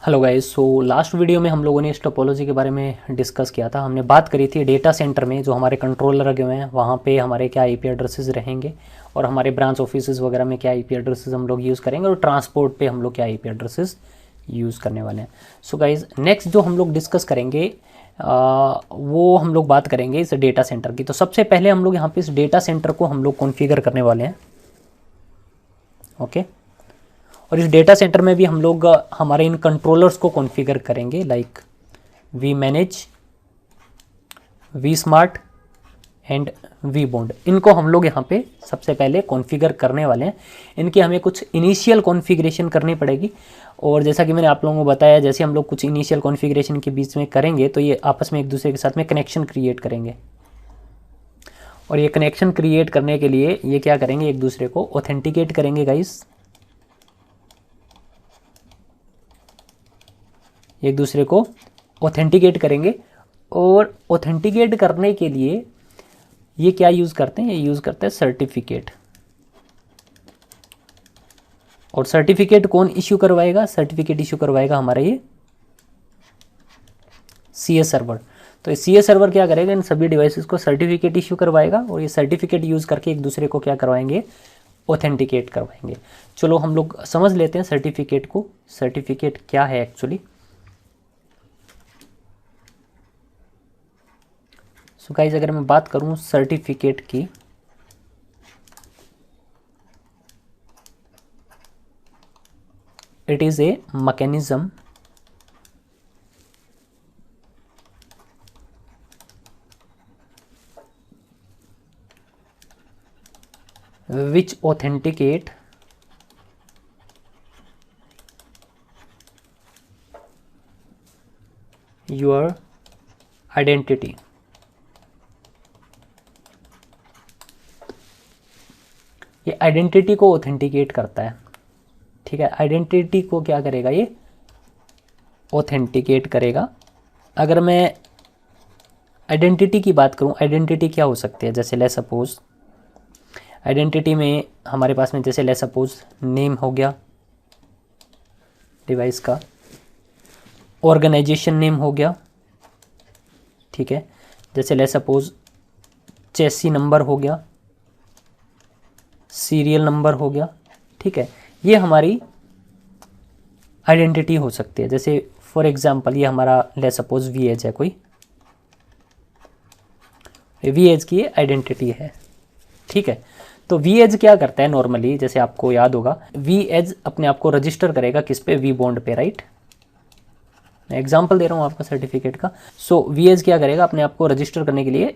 Hello guys. So last video में हम लोगों ने इस टोपोलॉजी के बारे में डिस्कस किया था। हमने बात करी थी डेटा सेंटर में जो हमारे कंट्रोलर लगे हुए हैं वहाँ पे हमारे क्या आईपी एड्रेसेस रहेंगे और हमारे ब्रांच ऑफिसेज वगैरह में क्या आईपी एड्रेसेस हम लोग यूज़ करेंगे और ट्रांसपोर्ट पे हम लोग क्या आईपी एड्रेसेस यूज़ करने वाले हैं। सो गाइस, नेक्स्ट जो हम लोग डिस्कस करेंगे वो हम लोग बात करेंगे इस डेटा सेंटर की। तो सबसे पहले हम लोग यहाँ पे इस डेटा सेंटर को हम लोग कॉन्फ़िगर करने वाले हैं। ओके, और इस डेटा सेंटर में भी हम लोग हमारे इन कंट्रोलर्स को कॉन्फ़िगर करेंगे, like vManage, vSmart and vBond. इनको हम लोग यहाँ पे सबसे पहले कॉन्फ़िगर करने वाले हैं। इनकी हमें कुछ इनिशियल कॉन्फ़िगरेशन करनी पड़ेगी और जैसा कि मैंने आप लोगों को बताया, जैसे हम लोग कुछ इनिशियल कॉन्फ़िगरेशन के बीच में करेंगे तो ये आपस में एक दूसरे के साथ में कनेक्शन क्रिएट करेंगे और ये कनेक्शन क्रिएट करने के लिए ये क्या करेंगे, एक दूसरे को ऑथेंटिकेट करेंगे गाइस। एक दूसरे को ऑथेंटिकेट करेंगे और ऑथेंटिकेट करने के लिए ये क्या यूज़ करते हैं, ये यूज़ करते हैं सर्टिफिकेट। और सर्टिफिकेट कौन इश्यू करवाएगा, सर्टिफिकेट इश्यू करवाएगा हमारा ये CS सर्वर। तो ये CS सर्वर क्या करेगा, इन सभी डिवाइसेस को सर्टिफिकेट इश्यू करवाएगा और ये सर्टिफिकेट यूज़ करके एक दूसरे को क्या करवाएंगे, ऑथेंटिकेट करवाएंगे। चलो हम लोग समझ लेते हैं सर्टिफिकेट को। सर्टिफिकेट क्या है एक्चुअली। सो गाइस, अगर मैं बात करूं सर्टिफिकेट की, it is a mechanism which authenticate your identity। ये आइडेंटिटी को ऑथेंटिकेट करता है, ठीक है। आइडेंटिटी को क्या करेगा, ये ऑथेंटिकेट करेगा। अगर मैं आइडेंटिटी की बात करूं, आइडेंटिटी क्या हो सकती है, जैसे ले सपोज आइडेंटिटी में हमारे पास में जैसे ले सपोज नेम हो गया डिवाइस का, ऑर्गेनाइजेशन नेम हो गया, ठीक है। जैसे ले सपोज चेसी नंबर हो गया, सीरियल नंबर हो गया, ठीक है। ये हमारी आइडेंटिटी हो सकती है। जैसे फॉर एग्जांपल ये हमारा ले सपोज वी एज है, कोई वी एज की आइडेंटिटी है, ठीक है। तो वी एज क्या करता है नॉर्मली, जैसे आपको याद होगा, वी एज अपने आप को रजिस्टर करेगा किस पे, वी बॉन्ड पे, राइट। मैं एग्जांपल दे रहा हूँ आपका सर्टिफिकेट का। सो वी एज क्या करेगा, अपने आप को रजिस्टर करने के लिए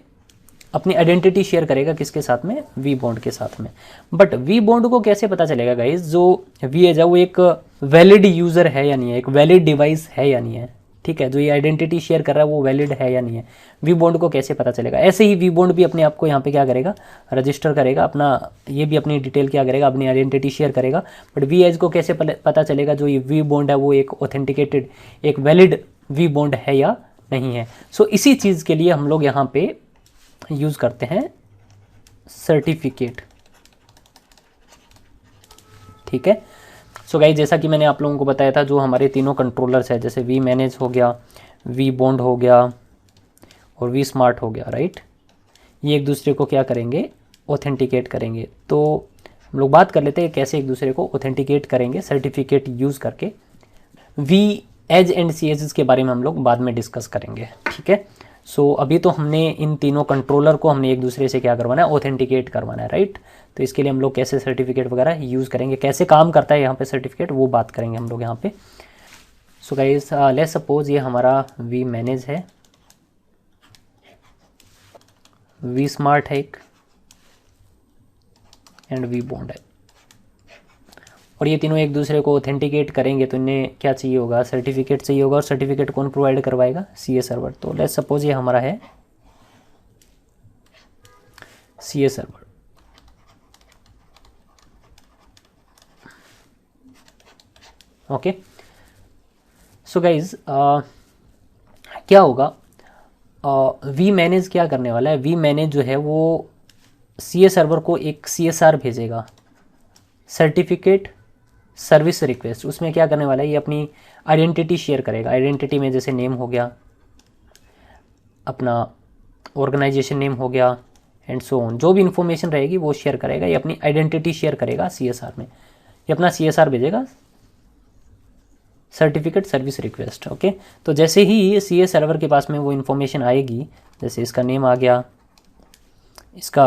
अपनी आइडेंटिटी शेयर करेगा किसके साथ में, वी बॉन्ड के साथ में। बट वी बॉन्ड को कैसे पता चलेगा गाइज, जो वी एज है वो एक वैलिड यूज़र है या नहीं है, एक वैलिड डिवाइस है या नहीं है, ठीक है। जो ये आइडेंटिटी शेयर कर रहा है वो वैलिड है या नहीं है, वी बॉन्ड को कैसे पता चलेगा। ऐसे ही वी बॉन्ड भी अपने आप को यहाँ पे क्या करेगा, रजिस्टर करेगा अपना, ये भी अपनी डिटेल क्या करेगा, अपनी आइडेंटिटी शेयर करेगा। बट वी एज को कैसे पता चलेगा जो ये वी बॉन्ड है वो एक ऑथेंटिकेटेड, एक वैलिड वी बॉन्ड है या नहीं है। सो इसी चीज़ के लिए हम लोग यहाँ पे यूज़ करते हैं सर्टिफिकेट, ठीक है। सो गाइस, जैसा कि मैंने आप लोगों को बताया था, जो हमारे तीनों कंट्रोलर्स है, जैसे वी मैनेज हो गया, वी बॉन्ड हो गया और वी स्मार्ट हो गया, राइट। ये एक दूसरे को क्या करेंगे, ऑथेंटिकेट करेंगे। तो हम लोग बात कर लेते हैं कैसे एक दूसरे को ऑथेंटिकेट करेंगे सर्टिफिकेट यूज़ करके। वी एज एंड सी एज के बारे में हम लोग बाद में डिस्कस करेंगे, ठीक है। सो अभी तो हमने इन तीनों कंट्रोलर को हमने एक दूसरे से क्या करवाना है, ऑथेंटिकेट करवाना है, राइट। तो इसके लिए हम लोग कैसे सर्टिफिकेट वगैरह यूज़ करेंगे, कैसे काम करता है यहाँ पे सर्टिफिकेट, वो बात करेंगे हम लोग यहाँ पे। सो गाइस, लेट्स सपोज ये हमारा वी मैनेज है, वी स्मार्ट है एक, एंड वी बॉन्ड है। और ये तीनों एक दूसरे को ऑथेंटिकेट करेंगे तो इन्हें क्या चाहिए होगा, सर्टिफिकेट चाहिए होगा। और सर्टिफिकेट कौन प्रोवाइड करवाएगा, CS सर्वर। तो लेट्स सपोज ये हमारा है CS server. Okay, so guys क्या होगा, वी मैनेज क्या करने वाला है, वी मैनेज जो है वो CS सर्वर को एक CSR भेजेगा, सर्टिफिकेट सर्विस रिक्वेस्ट, उसमें क्या करने वाला है, ये अपनी आइडेंटिटी शेयर करेगा। आइडेंटिटी में जैसे नेम हो गया, अपना ऑर्गेनाइजेशन नेम हो गया एंड सो ऑन, जो भी इंफॉर्मेशन रहेगी वो शेयर करेगा। ये अपनी आइडेंटिटी शेयर करेगा CSR में, ये अपना CSR भेजेगा, सर्टिफिकेट सर्विस रिक्वेस्ट। ओके, तो जैसे ही CA सर्वर के पास में वो इन्फॉर्मेशन आएगी, जैसे इसका नेम आ गया, इसका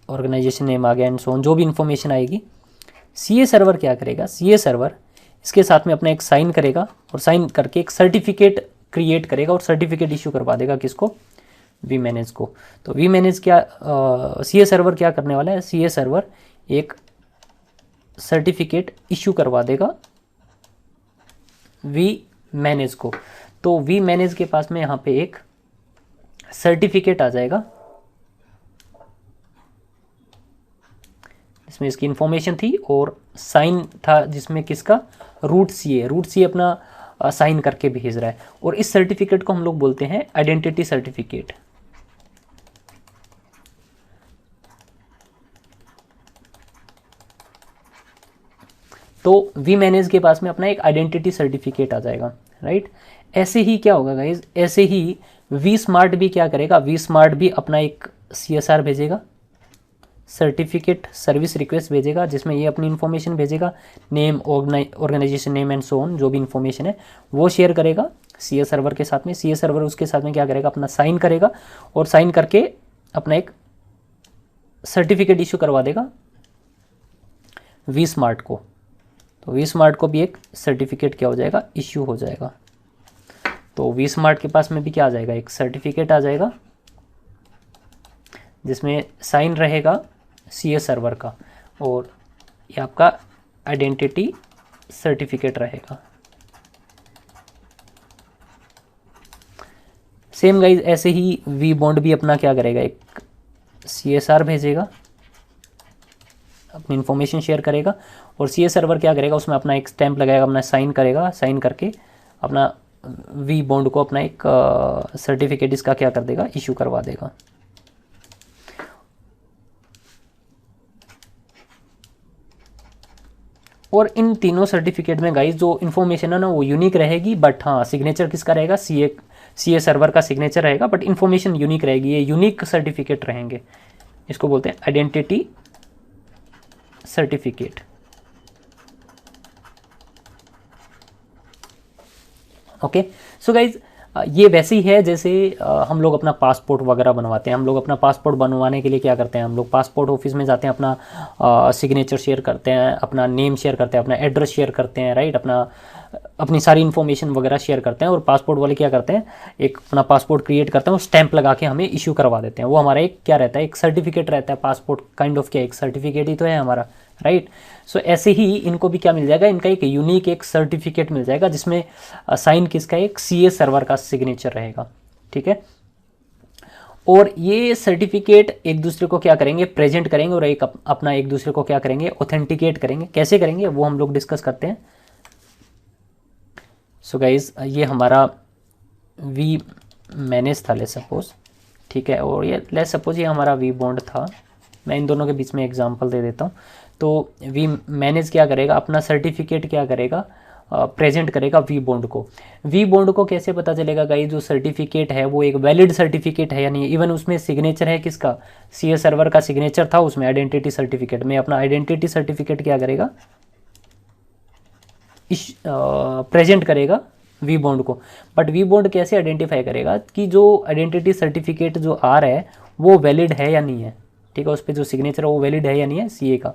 ऑर्गेनाइजेशन नेम आ गया एंड सो ऑन, जो भी इन्फॉर्मेशन आएगी, CA सर्वर क्या करेगा, CA सर्वर इसके साथ में अपना एक साइन करेगा और साइन करके एक सर्टिफिकेट क्रिएट करेगा और सर्टिफिकेट इशू करवा देगा किसको, vManage को। तो vManage क्या, CA सर्वर क्या करने वाला है, CA सर्वर एक सर्टिफिकेट इशू करवा देगा vManage को। तो vManage के पास में यहाँ पे एक सर्टिफिकेट आ जाएगा, इसमें इसकी इंफॉर्मेशन थी और साइन था जिसमें किसका, रूट सी अपना साइन करके भेज रहा है। और इस सर्टिफिकेट को हम लोग बोलते हैं आइडेंटिटी सर्टिफिकेट। तो vManage के पास में अपना एक आइडेंटिटी सर्टिफिकेट आ जाएगा, राइट। ऐसे ही क्या होगा गाइज, ऐसे ही vSmart भी क्या करेगा, vSmart भी अपना एक CSR भेजेगा, सर्टिफिकेट सर्विस रिक्वेस्ट भेजेगा, जिसमें ये अपनी इन्फॉर्मेशन भेजेगा, name, organisation name and so on, जो भी इन्फॉर्मेशन है वो शेयर करेगा CA सर्वर के साथ में। CA सर्वर उसके साथ में क्या करेगा, अपना साइन करेगा और साइन करके अपना एक सर्टिफिकेट इशू करवा देगा vSmart को। तो vSmart को भी एक सर्टिफिकेट क्या हो जाएगा, इश्यू हो जाएगा। तो vSmart के पास में भी क्या आ जाएगा, एक सर्टिफिकेट आ जाएगा जिसमें साइन रहेगा CA सर्वर का और ये आपका आइडेंटिटी सर्टिफिकेट रहेगा। सेम गाइज ऐसे ही vBond भी अपना क्या करेगा, एक CSR भेजेगा, अपनी इंफॉर्मेशन शेयर करेगा और CA सर्वर क्या करेगा, उसमें अपना एक स्टैंप लगाएगा, अपना साइन करेगा, साइन करके अपना vBond को अपना एक सर्टिफिकेट इसका क्या कर देगा, इशू करवा देगा। और इन तीनों सर्टिफिकेट में गाइज जो इन्फॉर्मेशन है ना वो यूनिक रहेगी, बट हाँ सिग्नेचर किसका रहेगा, CA सर्वर का सिग्नेचर रहेगा, बट इन्फॉर्मेशन यूनिक रहेगी। ये यूनिक सर्टिफिकेट रहेंगे, इसको बोलते हैं identity certificate. Okay, so guys ये वैसे ही है जैसे हम लोग अपना पासपोर्ट वगैरह बनवाते हैं। हम लोग अपना पासपोर्ट बनवाने के लिए क्या करते हैं, हम लोग पासपोर्ट ऑफिस में जाते हैं, अपना सिग्नेचर शेयर करते हैं, अपना नेम शेयर करते हैं, अपना एड्रेस शेयर करते हैं, राइट, अपनी सारी इन्फॉर्मेशन वगैरह शेयर करते हैं। और पासपोर्ट वाले क्या करते हैं, एक अपना पासपोर्ट क्रिएट करते हैं और स्टैंप लगा के हमें इशू करवा देते हैं। वो हमारा एक क्या रहता है, एक सर्टिफिकेट रहता है। पासपोर्ट काइंड ऑफ क्या, एक सर्टिफिकेट ही तो है हमारा, राइट। सो ऐसे ही इनको भी क्या मिल जाएगा, इनका एक यूनिक एक सर्टिफिकेट मिल जाएगा जिसमें साइन किसका, एक CA सर्वर का सिग्नेचर रहेगा, ठीक है। और ये सर्टिफिकेट एक दूसरे को क्या करेंगे, प्रेजेंट करेंगे और एक अपना एक दूसरे को क्या करेंगे, ऑथेंटिकेट करेंगे। कैसे करेंगे वो हम लोग डिस्कस करते हैं। सो गाइज ये हमारा vManage था, लेट्स सपोज, ठीक है, और ये लेट्स सपोज ये हमारा vBond था। मैं इन दोनों के बीच में एग्जांपल दे देता हूँ। तो vManage क्या करेगा, अपना सर्टिफिकेट क्या करेगा, प्रेजेंट करेगा vBond को। vBond को कैसे पता चलेगा गाइस, जो सर्टिफिकेट है वो एक वैलिड सर्टिफिकेट है या नहीं। इवन उसमें सिग्नेचर है किसका, CA सर्वर का सिग्नेचर था उसमें आइडेंटिटी सर्टिफिकेट में। अपना आइडेंटिटी सर्टिफिकेट क्या करेगा, प्रेजेंट करेगा vBond को। बट vBond कैसे आइडेंटिफाई करेगा कि जो आइडेंटिटी सर्टिफिकेट जो आ रहा है वो वैलिड है या नहीं है, ठीक है, उस पर जो सिग्नेचर है वो वैलिड है या नहीं है CA का,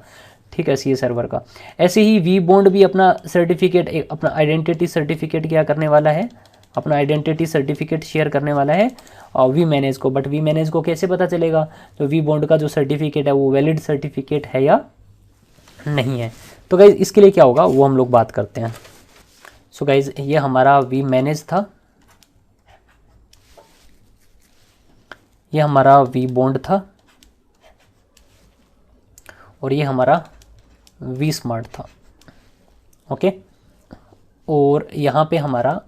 ठीक है, CA सर्वर का। ऐसे ही vBond भी अपना सर्टिफिकेट, अपना आइडेंटिटी सर्टिफिकेट क्या करने वाला है, अपना आइडेंटिटी सर्टिफिकेट शेयर करने वाला है vManage को। बट vManage को कैसे पता चलेगा तो vBond का जो सर्टिफिकेट है वो वैलिड सर्टिफिकेट है या नहीं है। तो गाइज इसके लिए क्या होगा वो हम लोग बात करते हैं। सो गाइज ये हमारा vManage था, ये हमारा vBond था और ये हमारा vSmart था, ओके। और यहाँ पे हमारा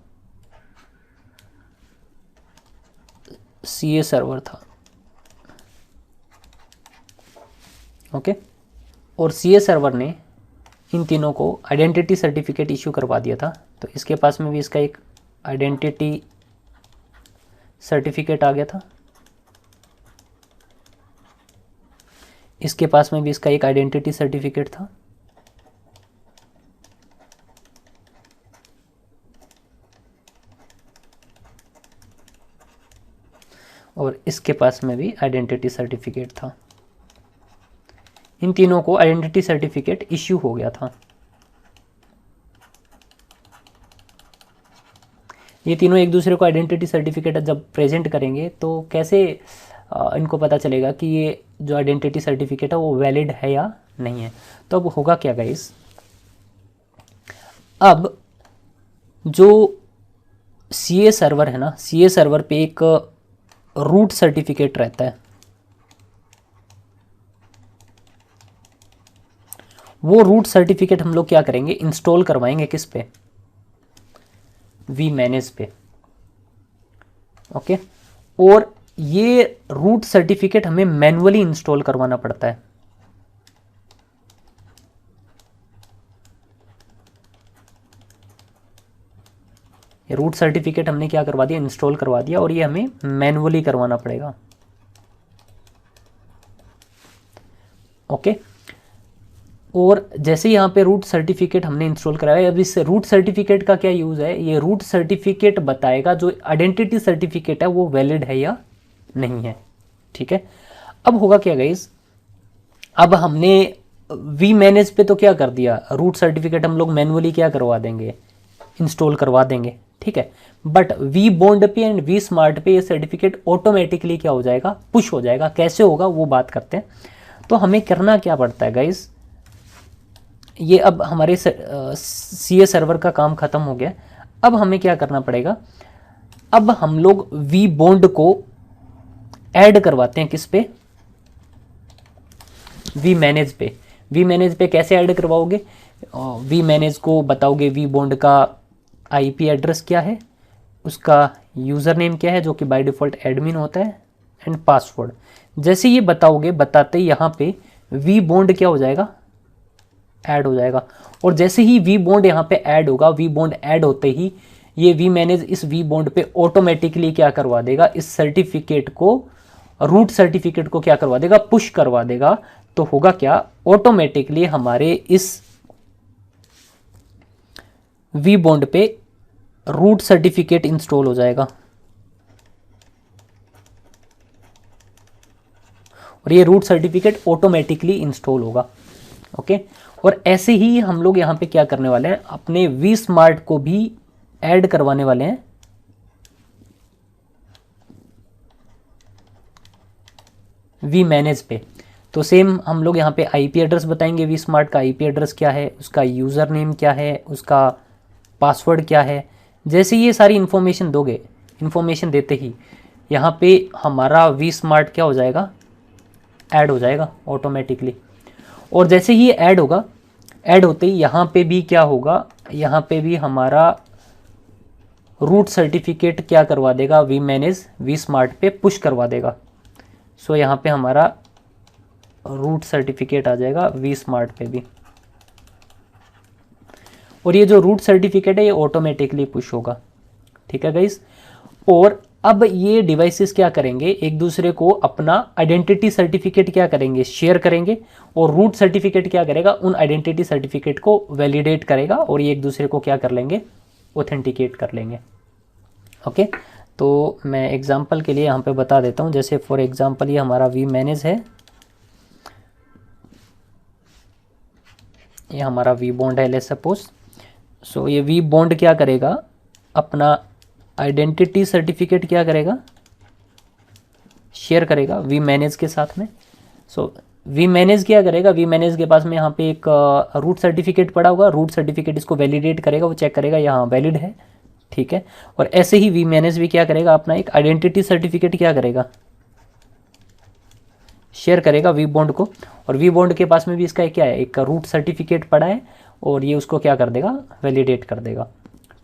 CA सर्वर था, ओके। और CA सर्वर ने इन तीनों को आइडेंटिटी सर्टिफिकेट इशू करवा दिया था, तो इसके पास में भी इसका एक आइडेंटिटी सर्टिफिकेट आ गया था, इसके पास में भी इसका एक आइडेंटिटी सर्टिफिकेट था, और इसके पास में भी आइडेंटिटी सर्टिफिकेट था। इन तीनों को आइडेंटिटी सर्टिफिकेट इश्यू हो गया था। ये तीनों एक दूसरे को आइडेंटिटी सर्टिफिकेट जब प्रेजेंट करेंगे तो कैसे इनको पता चलेगा कि ये जो आइडेंटिटी सर्टिफिकेट है वो वैलिड है या नहीं है। तो अब होगा क्या गाइस, अब जो सीए सर्वर है ना, सीए सर्वर पे एक रूट सर्टिफिकेट रहता है, वो रूट सर्टिफिकेट हम लोग क्या करेंगे, इंस्टॉल करवाएंगे किस पे, vManage पे। ओके, और ये रूट सर्टिफिकेट हमें मैन्युअली इंस्टॉल करवाना पड़ता है। ये रूट सर्टिफिकेट हमने क्या करवा दिया, इंस्टॉल करवा दिया, और ये हमें मैन्युअली करवाना पड़ेगा। ओके, और जैसे यहाँ पे रूट सर्टिफिकेट हमने इंस्टॉल कराया, अब इस रूट सर्टिफिकेट का क्या यूज़ है, ये रूट सर्टिफिकेट बताएगा जो आइडेंटिटी सर्टिफिकेट है वो वैलिड है या नहीं है। ठीक है, अब होगा क्या गाइस, अब हमने vManage पे तो क्या कर दिया, रूट सर्टिफिकेट हम लोग मैन्युअली क्या करवा देंगे, इंस्टॉल करवा देंगे। ठीक है, बट vBond पे एंड vSmart पे ये सर्टिफिकेट ऑटोमेटिकली क्या हो जाएगा, पुश हो जाएगा। कैसे होगा वो बात करते हैं। तो हमें करना क्या पड़ता है गाइस, ये अब हमारे सीए सर्वर का काम खत्म हो गया। अब हमें क्या करना पड़ेगा, अब हम लोग vBond को ऐड करवाते हैं किस पे, vManage पे। vManage पे कैसे ऐड करवाओगे, vManage को बताओगे vBond का आईपी एड्रेस क्या है, उसका यूज़र नेम क्या है जो कि बाय डिफ़ॉल्ट एडमिन होता है, एंड पासवर्ड। जैसे ये बताओगे, बताते ही यहाँ पे vBond क्या हो जाएगा, ऐड हो जाएगा। और जैसे ही vBond यहाँ पे ऐड होगा, vBond ऐड होते ही ये vManage इस vBond पे ऑटोमेटिकली क्या करवा देगा, इस सर्टिफिकेट को, रूट सर्टिफिकेट को क्या करवा देगा, पुश करवा देगा। तो होगा क्या, ऑटोमेटिकली हमारे इस vBond पे रूट सर्टिफिकेट इंस्टॉल हो जाएगा, और ये रूट सर्टिफिकेट ऑटोमेटिकली इंस्टॉल होगा। ओके, और ऐसे ही हम लोग यहाँ पे क्या करने वाले हैं, अपने vSmart को भी ऐड करवाने वाले हैं vManage पे। तो सेम हम लोग यहाँ पे आईपी एड्रेस बताएंगे, vSmart का आईपी एड्रेस क्या है, उसका यूज़र नेम क्या है, उसका पासवर्ड क्या है। जैसे ये सारी इन्फॉर्मेशन दोगे, इन्फॉर्मेशन देते ही यहाँ पे हमारा vSmart क्या हो जाएगा, ऐड हो जाएगा ऑटोमेटिकली। और जैसे ही ऐड होगा, ऐड होते ही यहाँ पे भी क्या होगा, यहाँ पे भी हमारा रूट सर्टिफिकेट क्या करवा देगा, vManage vSmart पे पुश करवा देगा। सो यहाँ पे हमारा रूट सर्टिफिकेट आ जाएगा vSmart पे भी, और ये जो रूट सर्टिफिकेट है ये ऑटोमेटिकली पुश होगा। ठीक है गाइस, और अब ये डिवाइसेस क्या करेंगे, एक दूसरे को अपना आइडेंटिटी सर्टिफिकेट क्या करेंगे, शेयर करेंगे, और रूट सर्टिफिकेट क्या करेगा, उन आइडेंटिटी सर्टिफिकेट को वैलिडेट करेगा, और ये एक दूसरे को क्या कर लेंगे, ऑथेंटिकेट कर लेंगे। ओके, तो मैं एग्जांपल के लिए यहाँ पे बता देता हूँ। जैसे फॉर एग्जांपल ये हमारा vManage है, ये हमारा vBond है, लेट्स सपोज। सो ये vBond क्या करेगा, अपना आइडेंटिटी सर्टिफिकेट क्या करेगा, शेयर करेगा vManage के साथ में। सो vManage क्या करेगा, vManage के पास में यहाँ पे एक रूट सर्टिफिकेट पड़ा होगा, रूट सर्टिफिकेट इसको वैलिडेट करेगा, वो चेक करेगा यहाँ वैलिड है। ठीक है, और ऐसे ही vManage भी क्या करेगा, अपना एक आइडेंटिटी सर्टिफिकेट क्या करेगा, शेयर करेगा vBond को, और vBond के पास में भी इसका क्या है, एक रूट सर्टिफिकेट पड़ा है, और ये उसको क्या कर देगा, वैलिडेट कर देगा।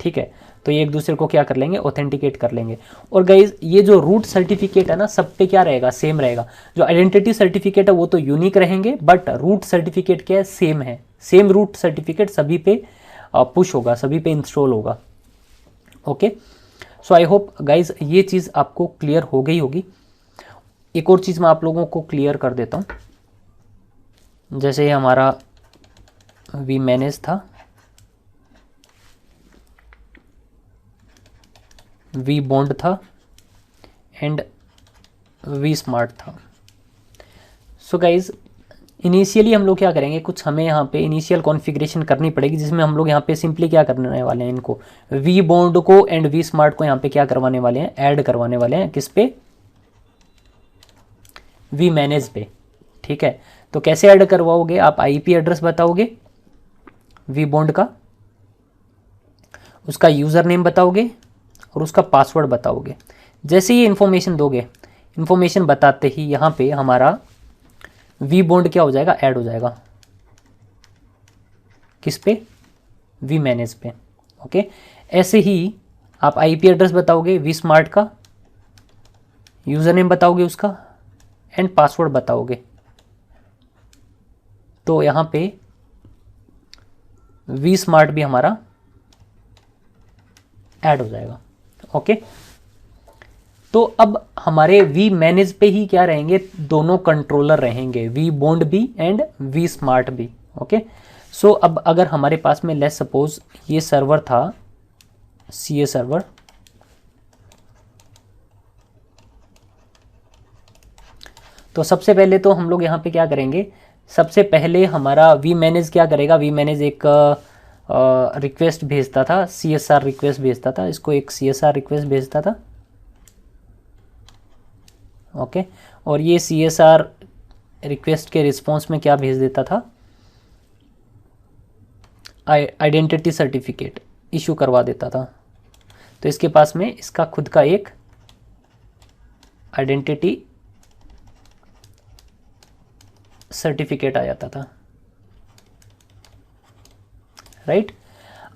ठीक है। तो ये एक दूसरे को क्या कर लेंगे, ऑथेंटिकेट कर लेंगे। और गाइज ये जो रूट सर्टिफिकेट है ना, सब पे क्या रहेगा, सेम रहेगा। जो आइडेंटिटी सर्टिफिकेट है वो तो यूनिक रहेंगे, बट रूट सर्टिफिकेट क्या है, सेम है। सेम रूट सर्टिफिकेट सभी पे पुश होगा, सभी पे इंस्टॉल होगा। Okay, so I hope guys ये चीज़ आपको क्लियर हो गई होगी। एक और चीज़ मैं आप लोगों को क्लियर कर देता हूँ। जैसे हमारा वी मैनेज था, वी बॉन्ड था एंड वी स्मार्ट था। सो गाइज इनिशियली हम लोग क्या करेंगे, कुछ हमें यहाँ पे इनिशियल कॉन्फ़िगरेशन करनी पड़ेगी, जिसमें हम लोग यहाँ पे सिंपली क्या करने वाले हैं, इनको वी बॉन्ड को एंड वी स्मार्ट को यहाँ पे क्या करवाने वाले हैं, ऐड करवाने वाले हैं। किस पे, वी मैनेज पे। ठीक है, तो कैसे ऐड करवाओगे आप, आईपी एड्रेस बताओगे वी बॉन्ड का, उसका यूज़र नेम बताओगे और उसका पासवर्ड बताओगे। जैसे ये इन्फॉर्मेशन दोगे, इन्फॉर्मेशन बताते ही यहाँ पे हमारा वी बॉन्ड क्या हो जाएगा, ऐड हो जाएगा। किस पे, वी मैनेज पे। ओके, ऐसे ही आप आईपी एड्रेस बताओगे वी स्मार्ट का, यूज़र नेम बताओगे उसका एंड पासवर्ड बताओगे, तो यहाँ पे वी स्मार्ट भी हमारा ऐड हो जाएगा। ओके, तो अब हमारे वी मैनेज पे ही क्या रहेंगे, दोनों कंट्रोलर रहेंगे, वी बॉन्ड भी एंड वी स्मार्ट भी। ओके, सो अब अगर हमारे पास में लेट्स सपोज ये सर्वर था सीए सर्वर, तो सबसे पहले तो हम लोग यहाँ पे क्या करेंगे, सबसे पहले हमारा वी मैनेज क्या करेगा, वी मैनेज एक रिक्वेस्ट भेजता था, CSR रिक्वेस्ट भेजता था, इसको एक CSR रिक्वेस्ट भेजता था। ओके, और ये CSR रिक्वेस्ट के रिस्पॉन्स में क्या भेज देता था, आइडेंटिटी सर्टिफिकेट इशू करवा देता था। तो इसके पास में इसका खुद का एक आइडेंटिटी सर्टिफिकेट आ जाता था, राइट।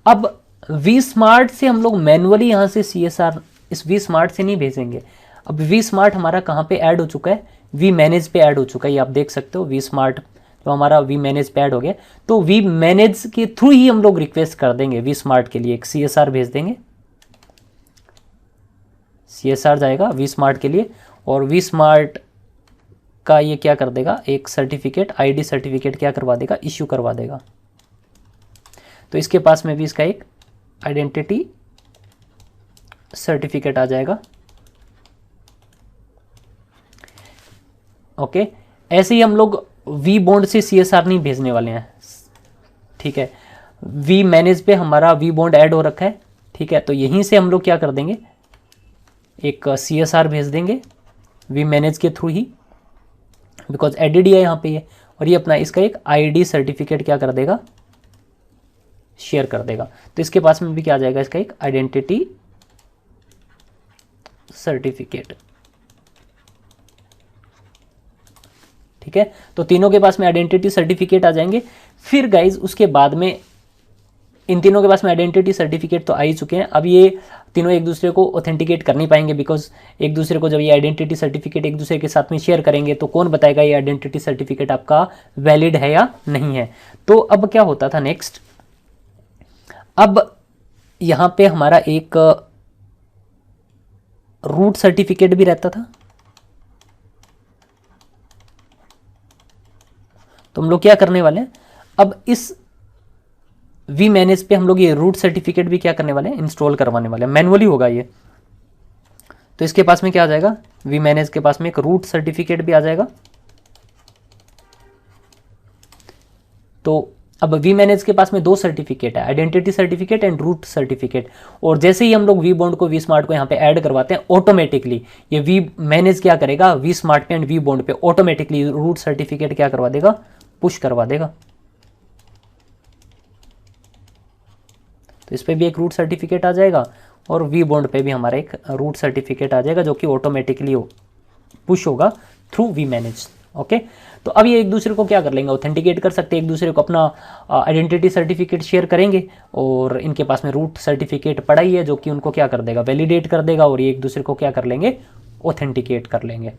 अब वी स्मार्ट से हम लोग मैनुअली यहाँ से CSR इस वी स्मार्ट से नहीं भेजेंगे। अब वी स्मार्ट हमारा कहाँ पे ऐड हो चुका है, वी मैनेज पे ऐड हो चुका है। ये आप देख सकते हो, वी स्मार्ट तो हमारा वी मैनेज पे ऐड हो गया। तो वी मैनेज के थ्रू ही हम लोग रिक्वेस्ट कर देंगे वी स्मार्ट के लिए, एक CSR भेज देंगे, CSR जाएगा वी स्मार्ट के लिए, और वी स्मार्ट का ये क्या कर देगा, एक सर्टिफिकेट, ID सर्टिफिकेट क्या करवा देगा, इश्यू करवा देगा। तो इसके पास में भी इसका एक आइडेंटिटी सर्टिफिकेट आ जाएगा। ओके, ऐसे ही हम लोग वी बॉन्ड से CSR नहीं भेजने वाले हैं, ठीक है। वी मैनेज पे हमारा वी बॉन्ड ऐड हो रखा है, ठीक है। तो यहीं से हम लोग क्या कर देंगे, एक CSR भेज देंगे वी मैनेज के थ्रू ही, बिकॉज एडिड है यहाँ पे ये, और ये अपना इसका एक ID सर्टिफिकेट क्या कर देगा, शेयर कर देगा। तो इसके पास में भी क्या आ जाएगा, इसका एक आइडेंटिटी सर्टिफिकेट। ठीक है, तो तीनों के पास में आइडेंटिटी सर्टिफिकेट आ जाएंगे। फिर गाइज उसके बाद में इन तीनों के पास में आइडेंटिटी सर्टिफिकेट तो आ ही चुके हैं। अब ये तीनों एक दूसरे को ऑथेंटिकेट कर नहीं पाएंगे, बिकॉज एक दूसरे को जब ये आइडेंटिटी सर्टिफिकेट एक दूसरे के साथ में शेयर करेंगे तो कौन बताएगा ये आइडेंटिटी सर्टिफिकेट आपका वैलिड है या नहीं है। तो अब क्या होता था नेक्स्ट, अब यहाँ पे हमारा एक रूट सर्टिफिकेट भी रहता था। तो हम लोग क्या करने वाले हैं, अब इस वी मैनेज पे हम लोग ये रूट सर्टिफिकेट भी क्या करने वाले हैं, इंस्टॉल करवाने वाले हैं। मैनुअली होगा ये। तो इसके पास में क्या आ जाएगा, वी मैनेज के पास में एक रूट सर्टिफिकेट भी आ जाएगा। तो अब वी मैनेज के पास में दो सर्टिफिकेट है, identity certificate and root certificate. और जैसे ही हम लोग वी बॉन्ड को वी स्मार्ट को यहाँ पे ऐड करवाते हैं, ऑटोमेटिकली ये वी मैनेज क्या करेगा, वी स्मार्ट पे एंड वी बॉन्ड पे ऑटोमेटिकली रूट सर्टिफिकेट क्या करवा देगा, पुश करवा देगा। तो इस पे भी एक रूट सर्टिफिकेट आ जाएगा और वी बॉन्ड पे भी हमारा एक रूट सर्टिफिकेट आ जाएगा, जो कि ऑटोमेटिकली पुश होगा थ्रू वी मैनेज। ओके। तो अब ये एक दूसरे को क्या कर लेंगे, ऑथेंटिकेट कर सकते हैं, एक दूसरे को अपना आइडेंटिटी सर्टिफिकेट शेयर करेंगे, और इनके पास में रूट सर्टिफिकेट पड़ा ही है जो कि उनको क्या कर देगा, वैलिडेट कर देगा, और ये एक दूसरे को क्या कर लेंगे, ऑथेंटिकेट कर लेंगे।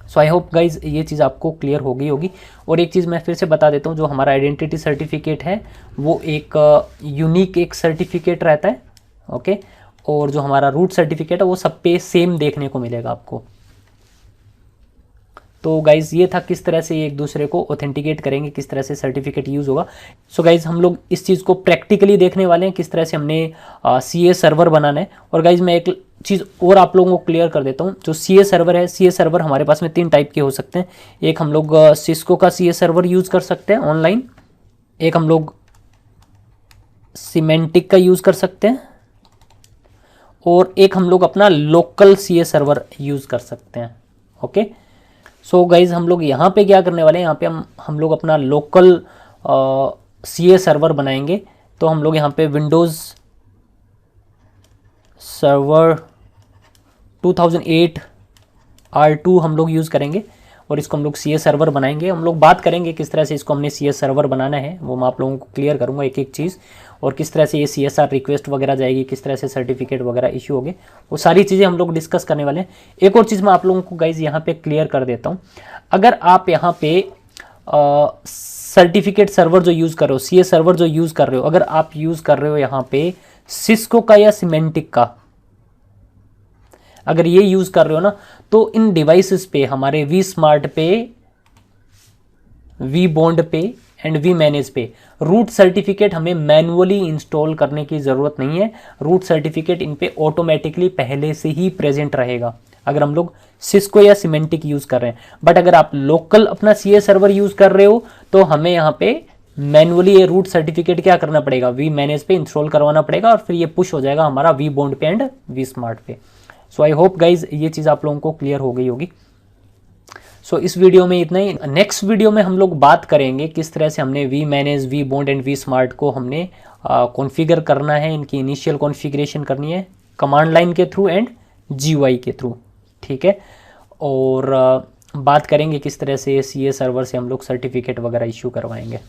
सो आई होप गाइज ये चीज़ आपको क्लियर हो गई होगी। और एक चीज़ मैं फिर से बता देता हूँ, जो हमारा आइडेंटिटी सर्टिफिकेट है वो एक यूनिक एक सर्टिफिकेट रहता है, ओके। और जो हमारा रूट सर्टिफिकेट है वो सब पे सेम देखने को मिलेगा आपको। तो गाइज ये था किस तरह से एक दूसरे को ऑथेंटिकेट करेंगे, किस तरह से सर्टिफिकेट यूज़ होगा। सो गाइज हम लोग इस चीज़ को प्रैक्टिकली देखने वाले हैं, किस तरह से हमने CA सर्वर बनाना है। और गाइज मैं एक चीज़ और आप लोगों को क्लियर कर देता हूँ, जो CA सर्वर है, CA सर्वर हमारे पास में 3 टाइप के हो सकते हैं। एक हम लोग सिस्को का CA सर्वर यूज़ कर सकते हैं ऑनलाइन, एक हम लोग सिमेंटिक का यूज़ कर सकते हैं, और एक हम लोग अपना लोकल CA सर्वर यूज़ कर सकते हैं, ओके। सो गाइज हम लोग यहाँ पे क्या करने वाले हैं, यहाँ पे हम लोग अपना लोकल CA सर्वर बनाएंगे। तो हम लोग यहाँ पे विंडोज़ सर्वर 2008 R2 हम लोग यूज़ करेंगे, और इसको हम लोग CA सर्वर बनाएंगे। हम लोग बात करेंगे किस तरह से इसको हमने CA सर्वर बनाना है, वो मैं आप लोगों को क्लियर करूँगा एक एक चीज़, और किस तरह से ये CSR रिक्वेस्ट वगैरह जाएगी, किस तरह से सर्टिफिकेट वगैरह इशू होंगे, वो सारी चीज़ें हम लोग डिस्कस करने वाले हैं। एक और चीज़ मैं आप लोगों को गाइज यहाँ पे क्लियर कर देता हूँ, अगर आप यहाँ पे सर्टिफिकेट सर्वर जो यूज़ कर रहे हो, CA सर्वर जो यूज़ कर रहे हो, अगर आप यूज़ कर रहे हो यहाँ पे सिस्को का या सिमेंटिक का, अगर ये यूज़ कर रहे हो ना, तो इन डिवाइसेस पे हमारे वी स्मार्ट पे, वी बॉन्ड पे एंड वी मैनेज पे रूट सर्टिफिकेट हमें मैनुअली इंस्टॉल करने की ज़रूरत नहीं है। रूट सर्टिफिकेट इन पे ऑटोमेटिकली पहले से ही प्रेजेंट रहेगा अगर हम लोग सिस्को या सिमेंटिक यूज़ कर रहे हैं। बट अगर आप लोकल अपना CA सर्वर यूज़ कर रहे हो तो हमें यहाँ पे मैनुअली ये रूट सर्टिफिकेट क्या करना पड़ेगा, वी मैनेज पे इंस्टॉल करवाना पड़ेगा, और फिर ये पुश हो जाएगा हमारा वी बॉन्ड पे एंड वी स्मार्ट पे। सो आई होप गाइज ये चीज़ आप लोगों को क्लियर हो गई होगी। सो इस वीडियो में इतना ही। नेक्स्ट वीडियो में हम लोग बात करेंगे किस तरह से हमने vManage, vBond and vSmart को हमने कॉन्फ़िगर करना है, इनकी इनिशियल कॉन्फ़िगरेशन करनी है कमांड लाइन के थ्रू एंड GUI के थ्रू, ठीक है। और बात करेंगे किस तरह से CA सर्वर से हम लोग सर्टिफिकेट वगैरह इशू करवाएंगे।